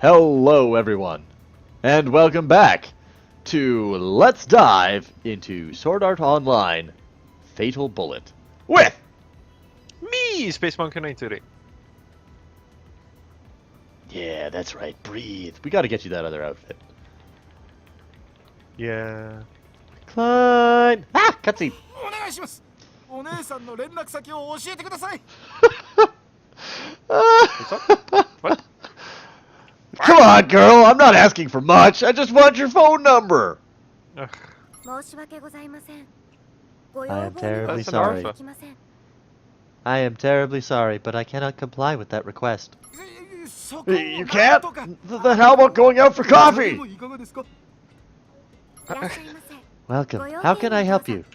Hello everyone, and welcome back to Let's Dive into Sword Art Online Fatal Bullet with Me, Space Monkey 928. Yeah, that's right, breathe. We gotta get you that other outfit. Yeah. Klein! Ah, cutscene! What's up? What? Come on, girl, I'm not asking for much. I just want your phone number. Ugh. I am terribly That's an sorry. alpha. I am terribly sorry, but I cannot comply with that request. You can't? Then how about going out for coffee? Welcome. How can I help you?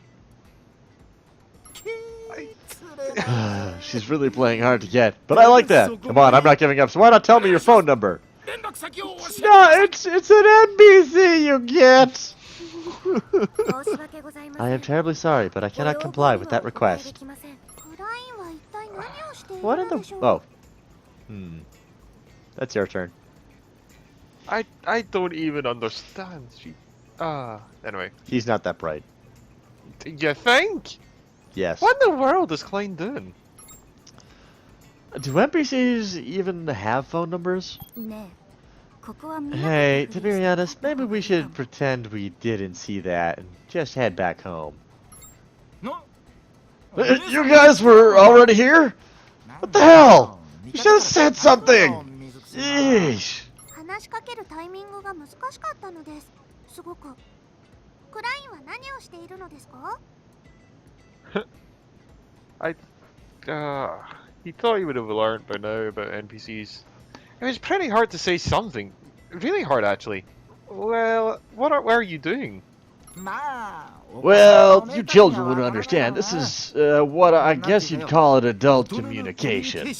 She's really playing hard to get, but I like that. Come on, I'm not giving up, so why not tell me your phone number? No, it's an NBC you get. I am terribly sorry, but I cannot comply with that request. What in the... Oh. That's your turn. I don't even understand. Anyway. He's not that bright. You think? Yes. What in the world is Klein doing? Do NPCs even have phone numbers? Hey, Tiberiosity, maybe we should pretend we didn't see that and just head back home. You guys were already here? What the hell? You should have said something! Yeesh. He thought he would have learned by now about NPCs. It was pretty hard to say something. Really hard, actually. Well, what are you doing? Well, you children wouldn't understand. This is what I guess you'd call it adult communication.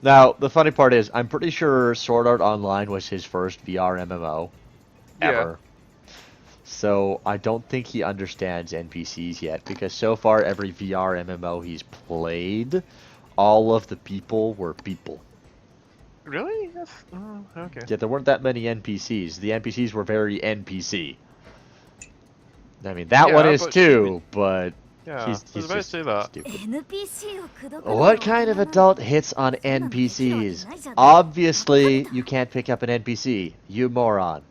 Now, the funny part is, I'm pretty sure Sword Art Online was his first VR MMO ever. So I don't think he understands NPCs yet, because so far every VR MMO he's played, all of the people were people. Really? Yes. Okay. Yeah, there weren't that many NPCs. The NPCs were very NPC. I mean, that one is too, but yeah, he's I was about to say that. Stupid. What kind of adult hits on NPCs? Obviously, you can't pick up an NPC, you moron.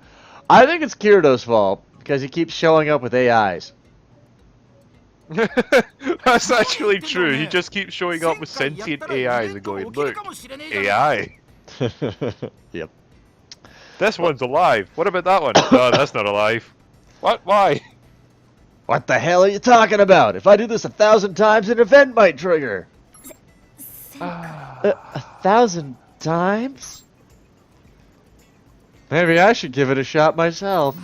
I think it's Kirito's fault, because he keeps showing up with AIs. That's actually true. He just keeps showing up with sentient AIs and going, look, AI. Yep. This one's alive. What about that one? No, that's not alive. What? Why? What the hell are you talking about? If I do this 1,000 times, an event might trigger. 1,000 times? Maybe I should give it a shot myself.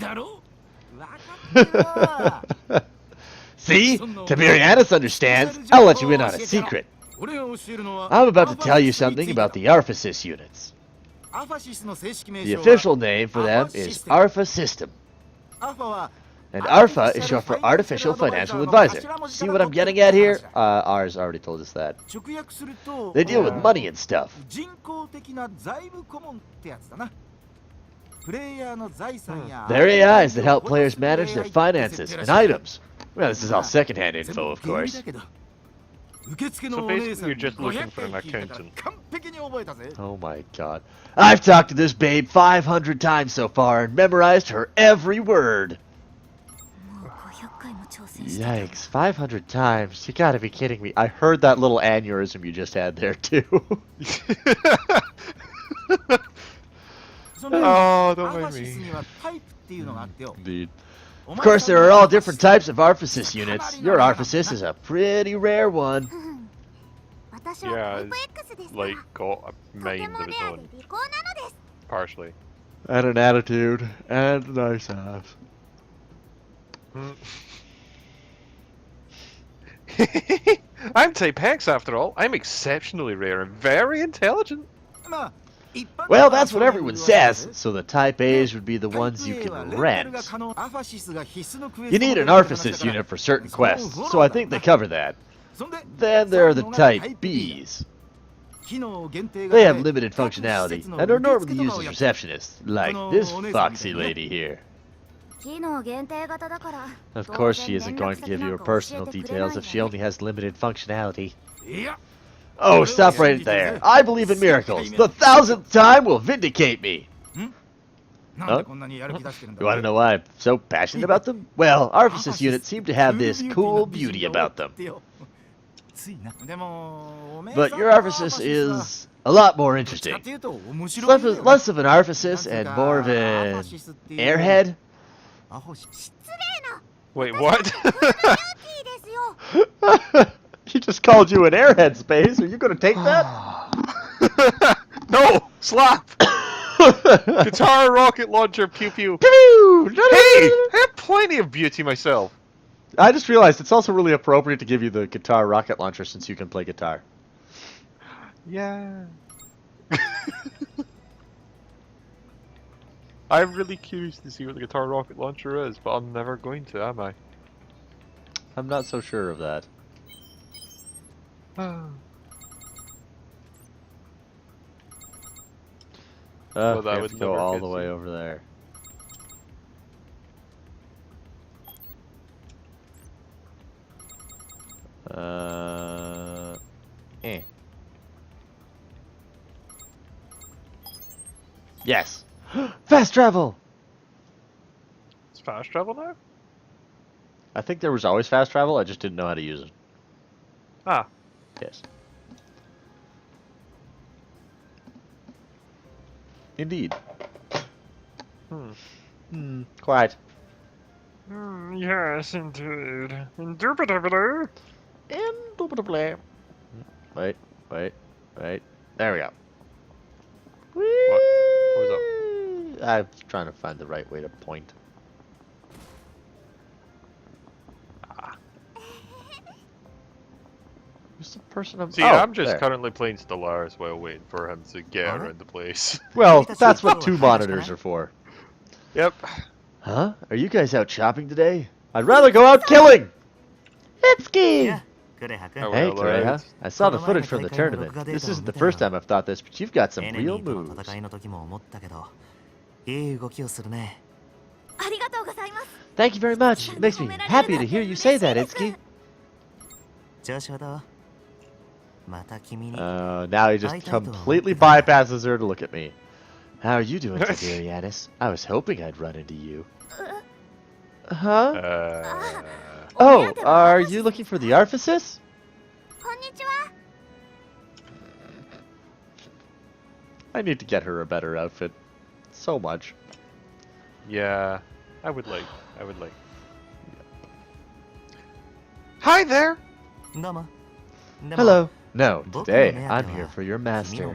See? Tiberiosity understands. I'll let you in on a secret. I'm about to tell you something about the Arphasis units. The official name for them is Alpha System. And Alpha is short for Artificial Financial Advisor. See what I'm getting at here? Ours already told us that. They deal with money and stuff. They're AIs that help players manage their finances and items. Well, this is all secondhand info, of course. So basically you're just looking for an accountant. Oh my god. I've talked to this babe 500 times so far and memorized her every word. Yikes, 500 times? You gotta be kidding me. I heard that little aneurysm you just had there, too. Oh, don't mind me. Indeed. Of course, there are all different types of Arphasis units. Your Arphasis is a pretty rare one. Yeah, it's like got a mind of its own. Partially. And an attitude. And a nice ass. I'm type X after all. I'm exceptionally rare and very intelligent. Well, that's what everyone says, so the Type A's would be the ones you can rent. You need an Arphasis unit for certain quests, so I think they cover that. Then there are the Type B's. They have limited functionality and are normally used as receptionists, like this foxy lady here. Of course she isn't going to give you her personal details if she only has limited functionality. Oh, stop right there. I believe in miracles. The 1000th time will vindicate me. Huh? You want to know why I'm so passionate about them? Well, Arphasis units seem to have this cool beauty about them. But your Arphasis is a lot more interesting. Less of an Arphasis and more of an airhead. Wait, what? He just called you an airhead, Space. Are you going to take that? No! Slap! Guitar, rocket launcher, pew pew. Hey! I have plenty of beauty myself. I just realized it's also really appropriate to give you the guitar rocket launcher since you can play guitar. Yeah. I'm really curious to see what the guitar rocket launcher is, but I'm never going to, am I? I'm not so sure of that. Well, that we have would to go never all get the way seen. over there. Yes! Fast travel! It's fast travel now? I think there was always fast travel, I just didn't know how to use it. Ah. Yes. Indeed. Quite. Yes, indeed. Indubitably. Indubitably. Wait. There we go. What was that? I'm trying to find the right way to point. Who's the person I'm... See, oh, I'm just there. currently playing Stellaris while waiting for him to get around the place. Well, that's what 2 monitors are for. Yep. Huh? Are you guys out shopping today? I'd rather go out killing! Itsuki! Hey, Kureha. I saw the footage from the tournament. This isn't the first time I've thought this, but you've got some real moves. Thank you very much. It makes me happy to hear you say that, Itsuki. Now he just completely bypasses her to look at me. How are you doing, Tiberianus? I was hoping I'd run into you. Huh? Oh, are you looking for the Arphasis? I need to get her a better outfit. So much. Yeah, I would like. Hi there! Hello. No, today I'm here for your master.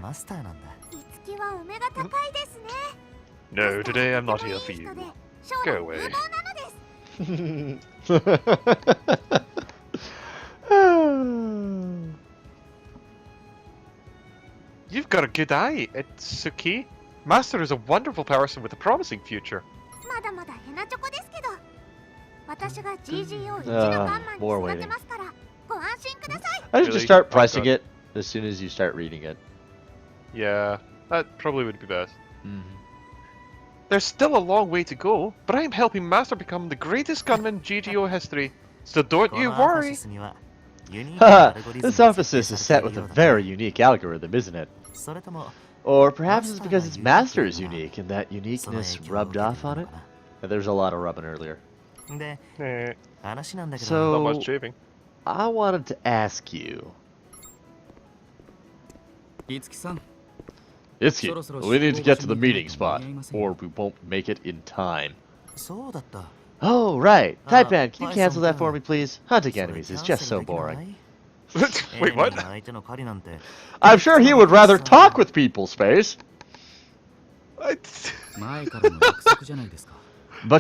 No, today I'm not here for you. Go away. You've got a good eye, Itsuki. Master is a wonderful person with a promising future. More waiting. I should just start pressing it as soon as you start reading it. Yeah, that probably would be best. There's still a long way to go, but I'm helping Master become the greatest gunman in GGO history. So don't you worry. Haha, this Arphasis is set with a very unique algorithm, isn't it? Or perhaps it's because its master is unique and that uniqueness rubbed off on it? There's a lot of rubbing earlier. So, not much shaving. I wanted to ask you. Itsuki, we need to get to the meeting spot, or we won't make it in time. Oh, right. Taipan, can you cancel that for me, please? Hunting enemies is just so boring. Wait, what? I'm sure he would rather talk with people, Space. But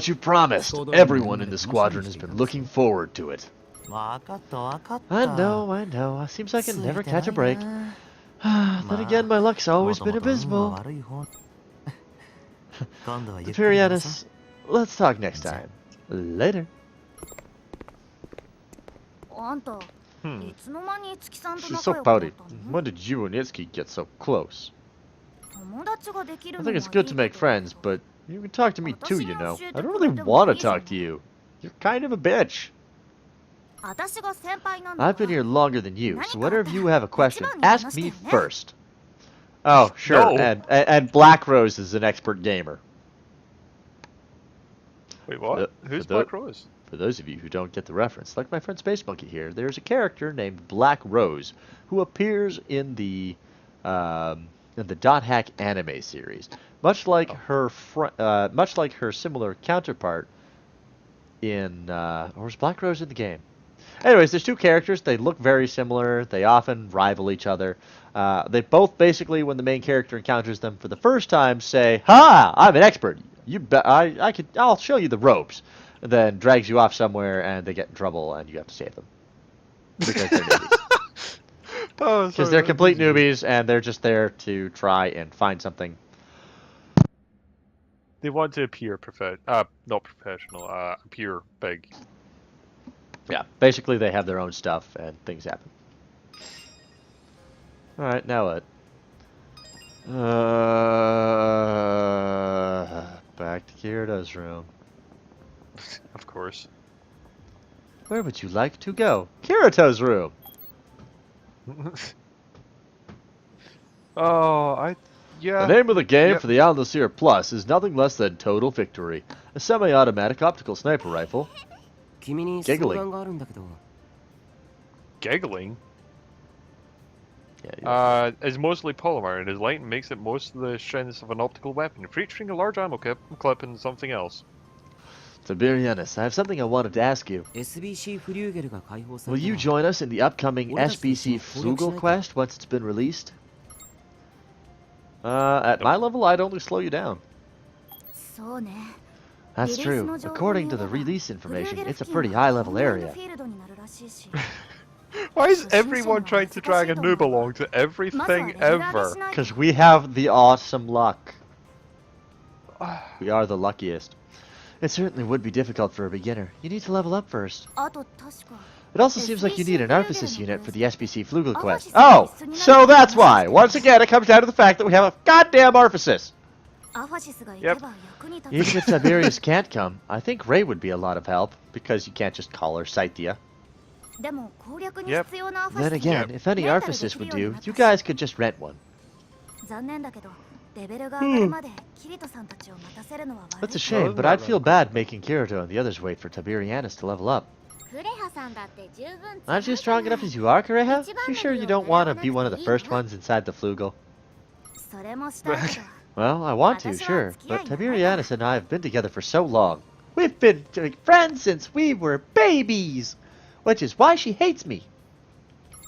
you promised. Everyone in the squadron has been looking forward to it. I know. Seems I can never catch a break. Then again, my luck's always been abysmal. Tiberianus, let's talk next time. Later. She's so pouty. When did you and Itsuki get so close? I think it's good to make friends, but you can talk to me too, you know. I don't really want to talk to you. You're kind of a bitch. I've been here longer than you, so whenever you have a question, ask me first. Oh, sure, No. and Black Rose is an expert gamer. Wait, what? Who's Black Rose? For those of you who don't get the reference, like my friend Space Monkey here, there's a character named Black Rose who appears in the Dot Hack anime series, much like her similar counterpart in or was Black Rose in the game? Anyways, there's two characters. They look very similar. They often rival each other. They both basically, when the main character encounters them for the first time, say, "Ha! I'm an expert. I'll show you the ropes." And then drags you off somewhere, and they get in trouble, and you have to save them because they're newbies. Because they're complete newbies, and they're just there to try and find something. They want to appear not professional, appear big. Yeah, basically they have their own stuff, and things happen. Alright, now what? Back to Kirito's room. Of course. Where would you like to go? Kirito's room! Yeah. The name of the game for the Alnoseer Plus is nothing less than Total Victory. A semi-automatic optical sniper rifle. Giggling. Giggling? Yeah, is mostly polymer and is light and makes it most of the strength of an optical weapon, featuring a large ammo clip and something else. Tiberianus, I have something I wanted to ask you. Will you join us in the upcoming SBC Flugel quest once it's been released? At my level, I'd only slow you down. That's true. According to the release information, it's a pretty high-level area. Why is everyone trying to drag a noob along to everything ever? Because we have the awesome luck. We are the luckiest. It certainly would be difficult for a beginner. You need to level up first. It also seems like you need an Arphasis unit for the SBC Flugel quest. Oh! So that's why! Once again, it comes down to the fact that we have a goddamn Arphasis! Yep. Even if Tiberius can't come, I think Ray would be a lot of help, because you can't just call her Scythia. Yep. Then again, if any Arphasis would do, you guys could just rent one. That's a shame, but I'd feel bad making Kirito and the others wait for Tiberianus to level up. Aren't you strong enough as you are, Kureha? You sure you don't want to be one of the first ones inside the Flugel? Well, I want to, sure, but Tiberianus and I have been together for so long. We've been friends since we were babies! Which is why she hates me.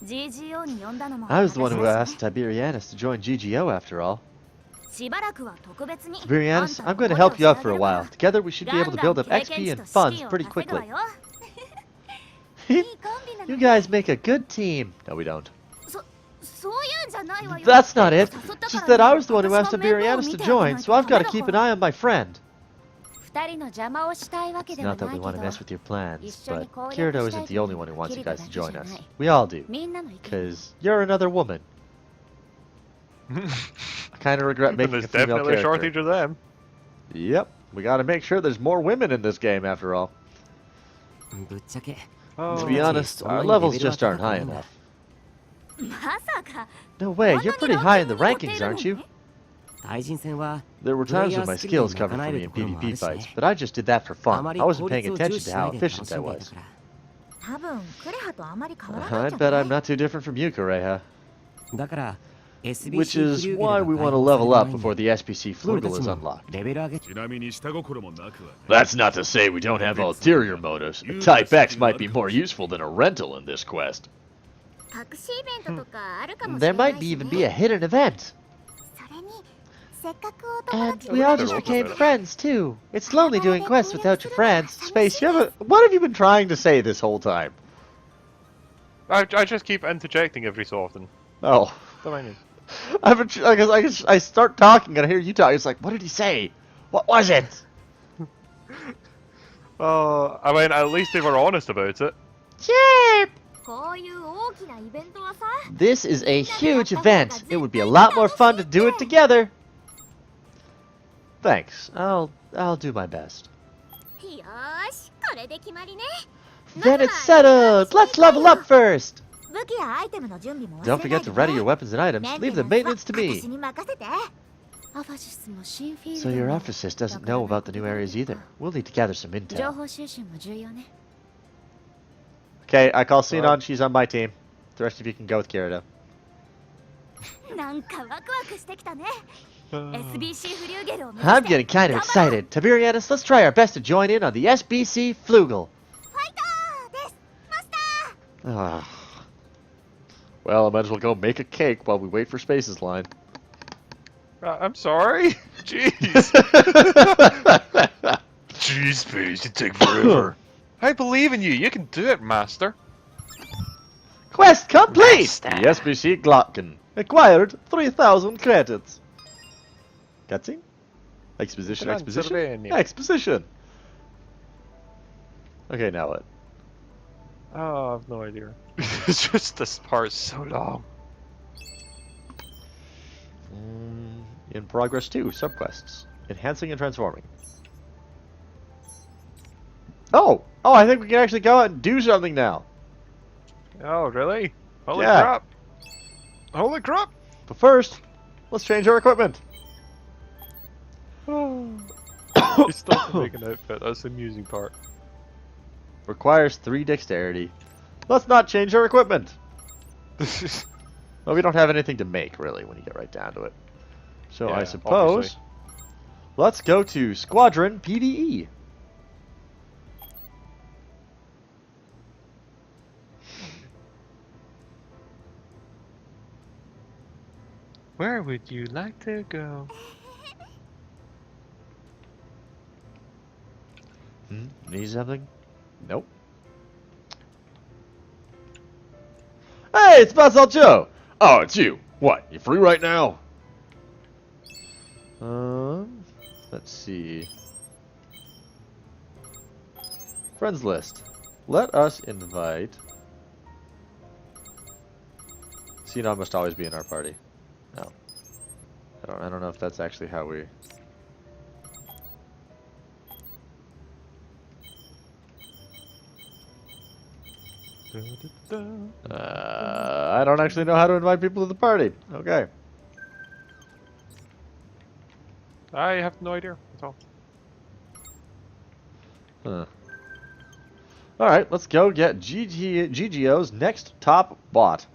I was the one who asked Tiberianus to join GGO after all. Tiberianus, I'm going to help you out for a while. Together we should be able to build up XP and funds pretty quickly. You guys make a good team. No, we don't. That's not it. It's just that I was the one who asked Tiberianus to join, so I've got to keep an eye on my friend. It's not that we want to mess with your plans, but Kirito isn't the only one who wants you guys to join us. We all do. Because you're another woman. I kind of regret making a female definitely a character. shortage of them. Yep. We got to make sure there's more women in this game after all. To be honest, our levels just aren't high enough. No way, you're pretty high in the rankings, aren't you? There were times when my skills covered for me in PvP fights, but I just did that for fun. I wasn't paying attention to how efficient I was. I'd bet I'm not too different from you, Kureha. Which is why we want to level up before the SBC Flugel is unlocked. That's not to say we don't have ulterior motives. A Type X might be more useful than a rental in this quest. There might even be a hidden event. And we all just became friends, too. It's lonely doing quests without your friends. Space, what have you been trying to say this whole time? I just keep interjecting every so often. Oh. I start talking and I hear you talk. It's like, what did he say? What was it? I mean, at least they were honest about it. Chip! This is a huge event. It would be a lot more fun to do it together. Thanks. I'll do my best. Then it's settled. Let's level up first. Don't forget to ready your weapons and items. Leave the maintenance to me. So your officist doesn't know about the new areas either. We'll need to gather some intel. Okay, I call Sinon. She's on my team. The rest of you can go with Kirito. I'm getting kind of excited. Tiberianus, let's try our best to join in on the SBC Flugel. Ah. Well, I might as well go make a cake while we wait for Space's line. I'm sorry? Jeez. Jeez, Space, you take forever. I believe in you. You can do it, Master. Quest complete! The SBC Glocken. Acquired 3,000 credits. Cutscene? Exposition, exposition? Exposition! Okay, now what? Oh, I have no idea. It's just this part's so long. In progress 2, subquests. Enhancing and transforming. Oh! Oh, I think we can actually go out and do something now. Oh, really? Holy crap! Holy crap! But first, let's change our equipment. You still have to make an outfit. That's the amusing part. Requires 3 dexterity. Let's not change our equipment. Well, we don't have anything to make, really, when you get right down to it. So yeah, I suppose, obviously. Let's go to Squadron PvE. Where would you like to go? Need something? Nope. Hey, it's Basalt Joe! Oh, it's you. What, you free right now? Let's see. Friends list. Let us invite... Sinon must always be in our party. No. I don't know if that's actually how we... I don't actually know how to invite people to the party. Okay. I have no idea. That's all. Huh. Alright, let's go get GGO's next top bot.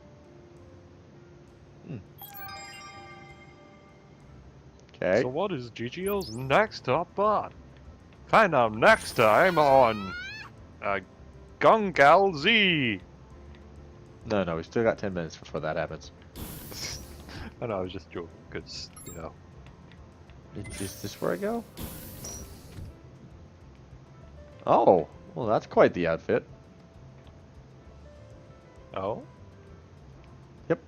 Okay. So what is GGO's next top bot? Find out next time on Gungal Z. No, we still got 10 minutes before that happens. I know, I was just joking, because, you know. Is this where I go? Oh, well that's quite the outfit. Oh? Yep.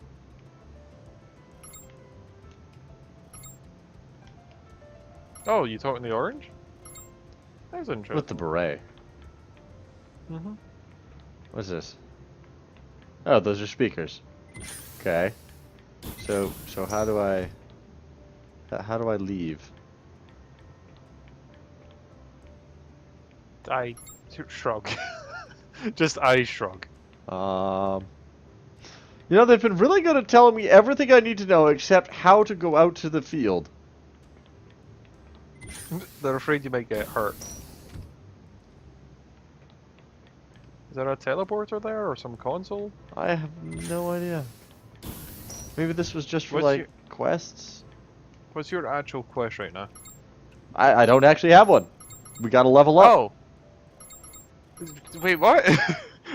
Oh, you talking the orange? That's interesting. With the beret. Mm-hmm. What's this? Oh, those are speakers. Okay. So how do I leave? I shrug. Just I shrug. You know, they've been really good at telling me everything I need to know except how to go out to the field. They're afraid you might get hurt. Is there a teleporter there or some console? I have no idea. Maybe this was just for What's like your... quests? What's your actual quest right now? I don't actually have one. We gotta level up. Oh! Wait, what?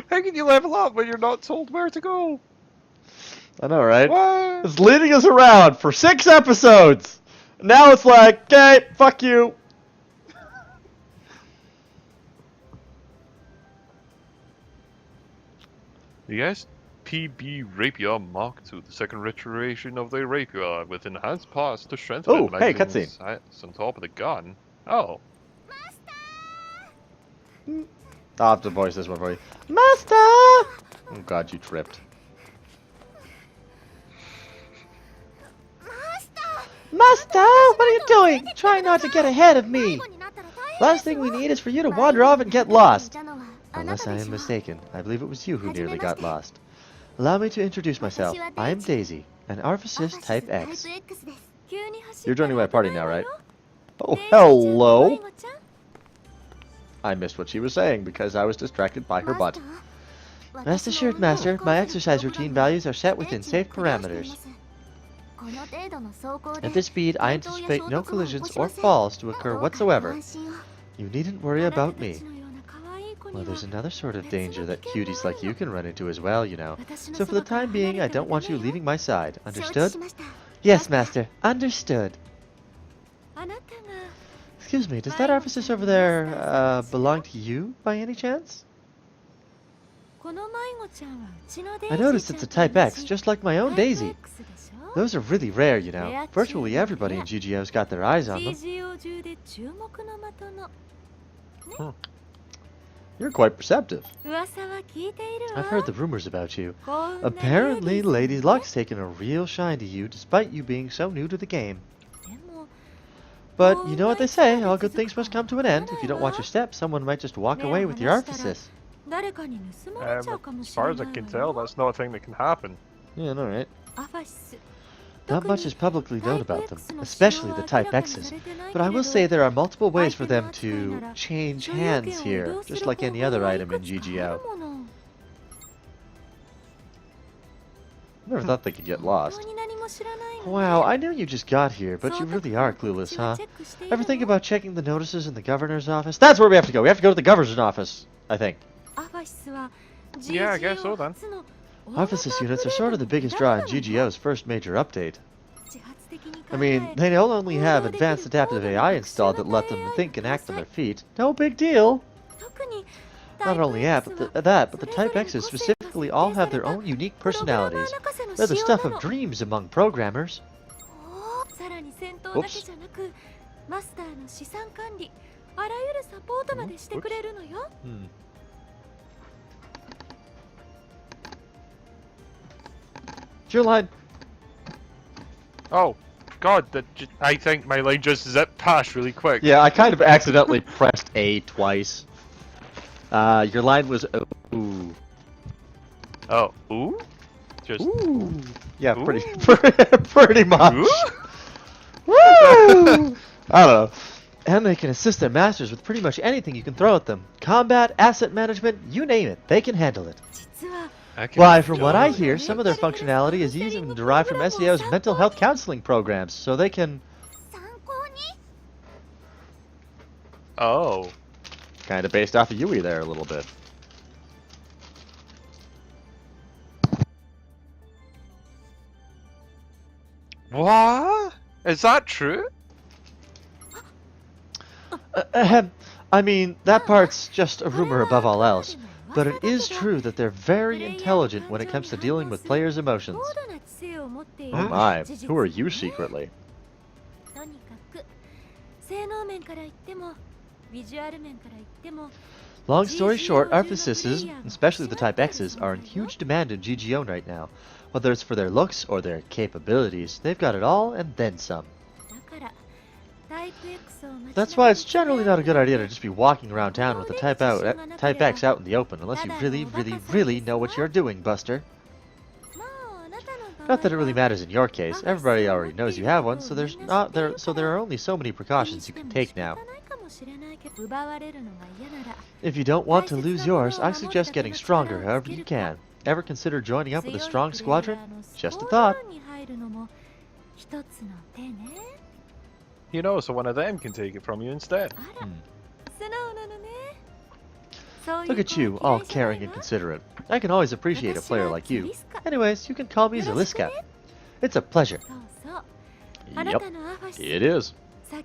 How can you level up when you're not told where to go? I know, right? What? It's leading us around for 6 episodes! Now it's like, okay, fuck you. The SPB Rapier Mark II, the second iteration of the Rapier, with enhanced parts to strengthen oh, the hey, magazine cutscene. sights on top of the gun. Oh. I'll have to voice this one for you. Master! Oh god, you tripped. Master, what are you doing? Try not to get ahead of me. Last thing we need is for you to wander off and get lost. Unless I am mistaken, I believe it was you who nearly got lost. Allow me to introduce myself. I am Daisy, an Arphysist Type X. You're joining my party now, right? Oh, hello! I missed what she was saying because I was distracted by her butt. Rest assured, Master, my exercise routine values are set within safe parameters. At this speed, I anticipate no collisions or falls to occur whatsoever. You needn't worry about me. Well, there's another sort of danger that cuties like you can run into as well, you know. So for the time being, I don't want you leaving my side. Understood? Yes, Master. Understood. Excuse me, does that Arphysist over there, belong to you, by any chance? I noticed it's a Type X, just like my own Daisy. Those are really rare, you know. Virtually everybody in GGO's got their eyes on them. You're quite perceptive. I've heard the rumors about you. Apparently, Lady Luck's taken a real shine to you, despite you being so new to the game. But you know what they say, all good things must come to an end. If you don't watch your step, someone might just walk away with your Arphysist. As far as I can tell, that's not a thing that can happen. Yeah, no, right? Not much is publicly known about them, especially the Type X's, but I will say there are multiple ways for them to change hands here, just like any other item in GGO. Never thought they could get lost. Wow, I know you just got here, but you really are clueless, huh? Ever think about checking the notices in the governor's office? That's where we have to go. We have to go to the governor's office, I think. Yeah, I guess so then. Arphysist units are sort of the biggest draw in GGO's first major update. I mean, they don't only have advanced adaptive AI installed that let them think and act on their feet. No big deal! Not only that, but the Type X's specifically all have their own unique personalities. They're the stuff of dreams among programmers. Oops. It's your line. Oh, God, I think my line just zipped past really quick. Yeah, I kind of accidentally pressed A twice. Your line was ooh. Oh, ooh? Just ooh. Yeah, ooh. pretty much. Ooh? Woo! I don't know. And they can assist their masters with pretty much anything you can throw at them. Combat, asset management, you name it. They can handle it. Why, from what I hear, some of their functionality is even derived from SEO's mental health counseling programs, so they can... Oh. Kind of based off of Yui there a little bit. What? Is that true? I mean, that part's just a rumor above all else. But it is true that they're very intelligent when it comes to dealing with players' emotions. Oh my, who are you secretly? Long story short, Arphysists, especially the Type X's, are in huge demand in GGO right now. Whether it's for their looks or their capabilities, they've got it all and then some. That's why it's generally not a good idea to just be walking around town with a Type X out in the open, unless you really know what you're doing, Buster. Not that it really matters in your case. Everybody already knows you have one, so there are only so many precautions you can take now. If you don't want to lose yours, I suggest getting stronger however you can. Ever consider joining up with a strong squadron? Just a thought. You know, so one of them can take it from you instead. Look at you, all caring and considerate. I can always appreciate a player like you. Anyways, you can call me Zeliska. It's a pleasure. Yep, it is. I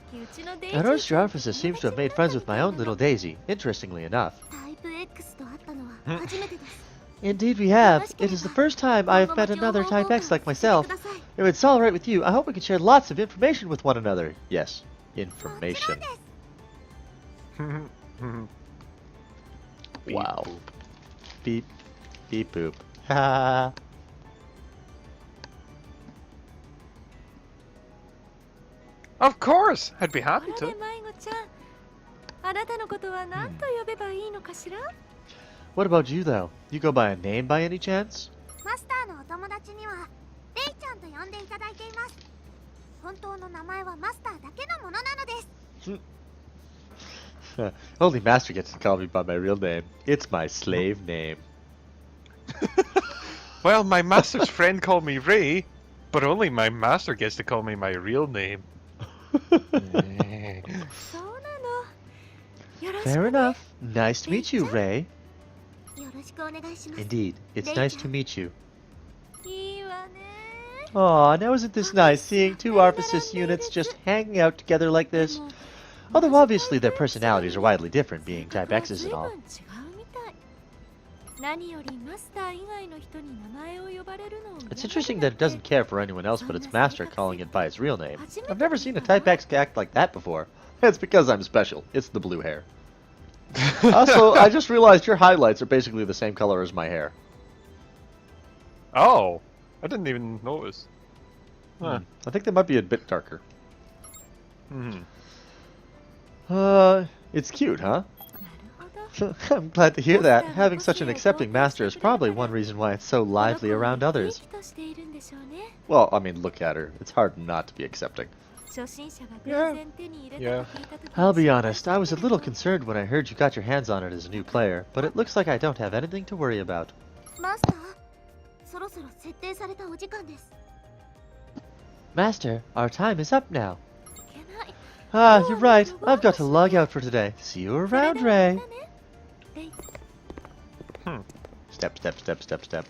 noticed your Arphysist seems to have made friends with my own little Daisy, interestingly enough. Indeed we have. It is the first time I have met another Type X like myself. If it's alright with you, I hope we can share lots of information with one another. Yes, information. Wow. Beep. Beep boop. Ha. Of course! I'd be happy to. What about you, though? You go by a name by any chance? Only Master gets to call me by my real name. It's my slave name. Well, my master's friend called me Ray, but only my master gets to call me my real name. Fair enough. Nice to meet you, Ray. Indeed, it's nice to meet you. Aw, now isn't this nice, seeing two Arphasis units just hanging out together like this? Although obviously their personalities are widely different, being Type X's and all. It's interesting that it doesn't care for anyone else but its master calling it by its real name. I've never seen a Type X act like that before. It's because I'm special. It's the blue hair. Also, I just realized your highlights are basically the same color as my hair. Oh, I didn't even notice. Huh. I think they might be a bit darker. Hmm. It's cute, huh? I'm glad to hear that. Having such an accepting master is probably one reason why it's so lively around others. Well, I mean, look at her. It's hard not to be accepting. Yeah. I'll be honest, I was a little concerned when I heard you got your hands on it as a new player, but it looks like I don't have anything to worry about. Master, our time is up now. Ah, you're right. I've got to log out for today. See you around, Ray. Step, step, step, step, step.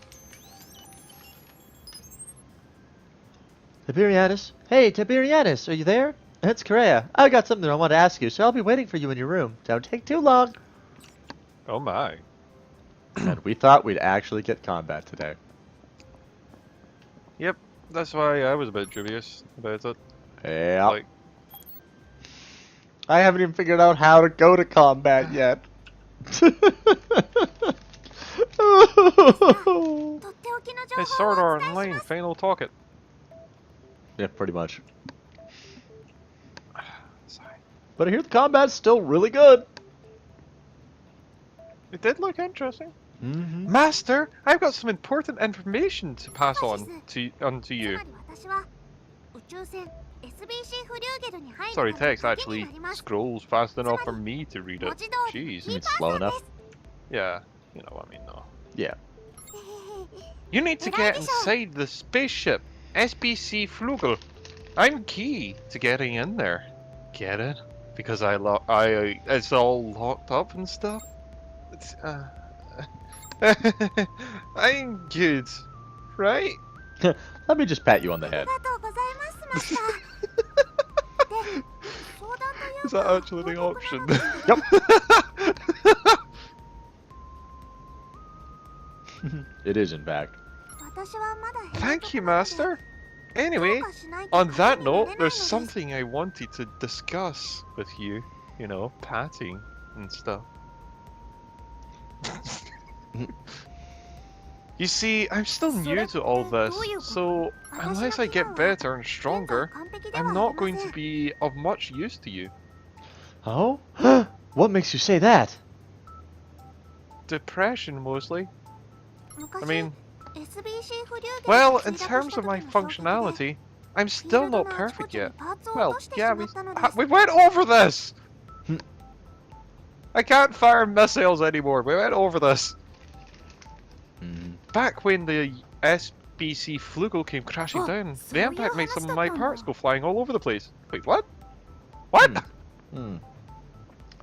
Tiberianus? Hey, Tiberianus, are you there? It's Correa. I got something I want to ask you, so I'll be waiting for you in your room. Don't take too long. Oh my. And we thought we'd actually get combat today. Yep, that's why I was a bit dubious about it. Yeah. Like, I haven't even figured out how to go to combat yet. hey, Sword Art Online, final talk it. Yeah, pretty much. Sorry. But I hear the combat's still really good. It did look interesting. Master, I've got some important information to pass on to you. Sorry, text actually scrolls fast enough for me to read it. Jeez. You mean slow enough? Yeah, you know what I mean though. Yeah. You need to get inside the spaceship, SBC Flugel. I'm key to getting in there. Get it? Because it's all locked up and stuff. It's I'm good, right? Let me just pat you on the head. Is that actually the option? Yep. It is, in fact. Thank you, Master. Anyway, on that note, there's something I wanted to discuss with you. You know, patting and stuff. You see, I'm still new to all this, so unless I get better and stronger, I'm not going to be of much use to you. Oh? What makes you say that? Depression, mostly. I mean, well, in terms of my functionality, I'm still not perfect yet. Well, yeah, we went over this! I can't fire missiles anymore, we went over this. Back when the SBC Flugel came crashing down, the impact made some of my parts go flying all over the place. Wait, what? What?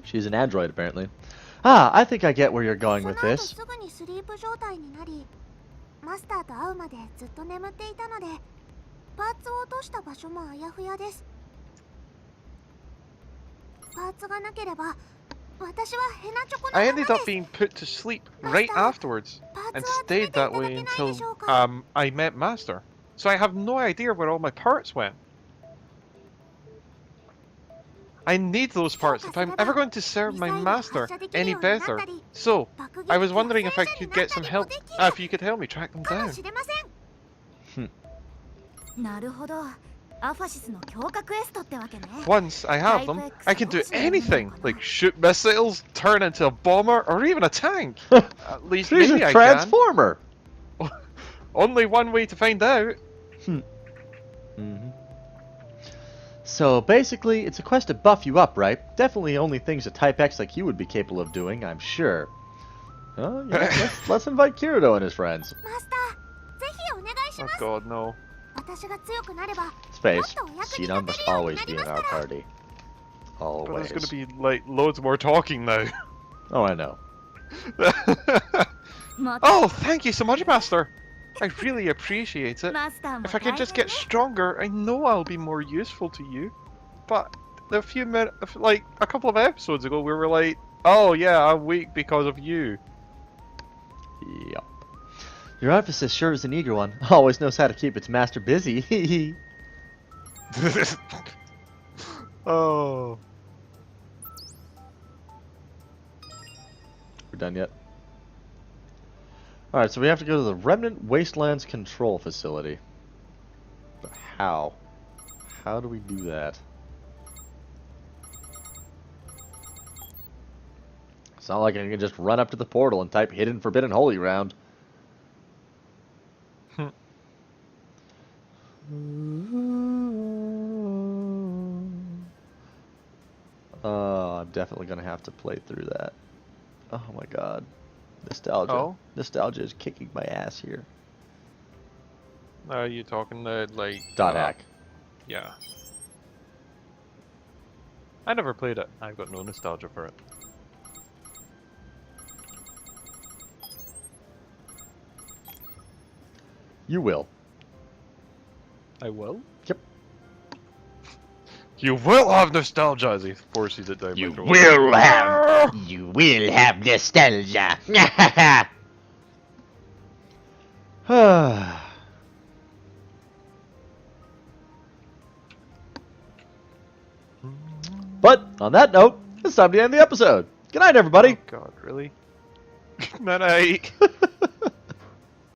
She's an android, apparently. Ah, I think I get where you're going with this. I ended up being put to sleep right afterwards, and stayed that way until I met Master. So I have no idea where all my parts went. I need those parts if I'm ever going to serve my master any better. So, I was wondering if I could get some help, if you could help me track them down. Once I have them, I can do anything, like shoot missiles, turn into a bomber, or even a tank. At least She's maybe a I transformer. can. Only one way to find out. So basically, it's a quest to buff you up, right? Definitely only things a Type X like you would be capable of doing, I'm sure. Oh, yeah, let's invite Kirito and his friends. Oh god, no. Space. Sinon must always be in our party. But Always. there's gonna be, like, loads more talking now. Oh, I know. Oh, thank you so much, Master! I really appreciate it. If I can just get stronger, I know I'll be more useful to you. But a few minutes, like a couple of episodes ago, we were like, oh yeah, I'm weak because of you. Yep. Your emphasis sure is an eager one. Always knows how to keep its master busy. Oh. We're done yet? Alright, so we have to go to the Remnant Wastelands Control Facility. But how? How do we do that? It's not like I can just run up to the portal and type Hidden Forbidden Holy Round. I'm definitely gonna have to play through that. Oh my god. Nostalgia. Oh? Nostalgia is kicking my ass here. Are you talking like... Dot hack. Yeah. I never played it. I've got no nostalgia for it. You will. I will? Yep. You will have nostalgia as he forces it down my throat. You will have nostalgia. But on that note, it's time to end the episode. Good night, everybody. Oh god, really? Good night.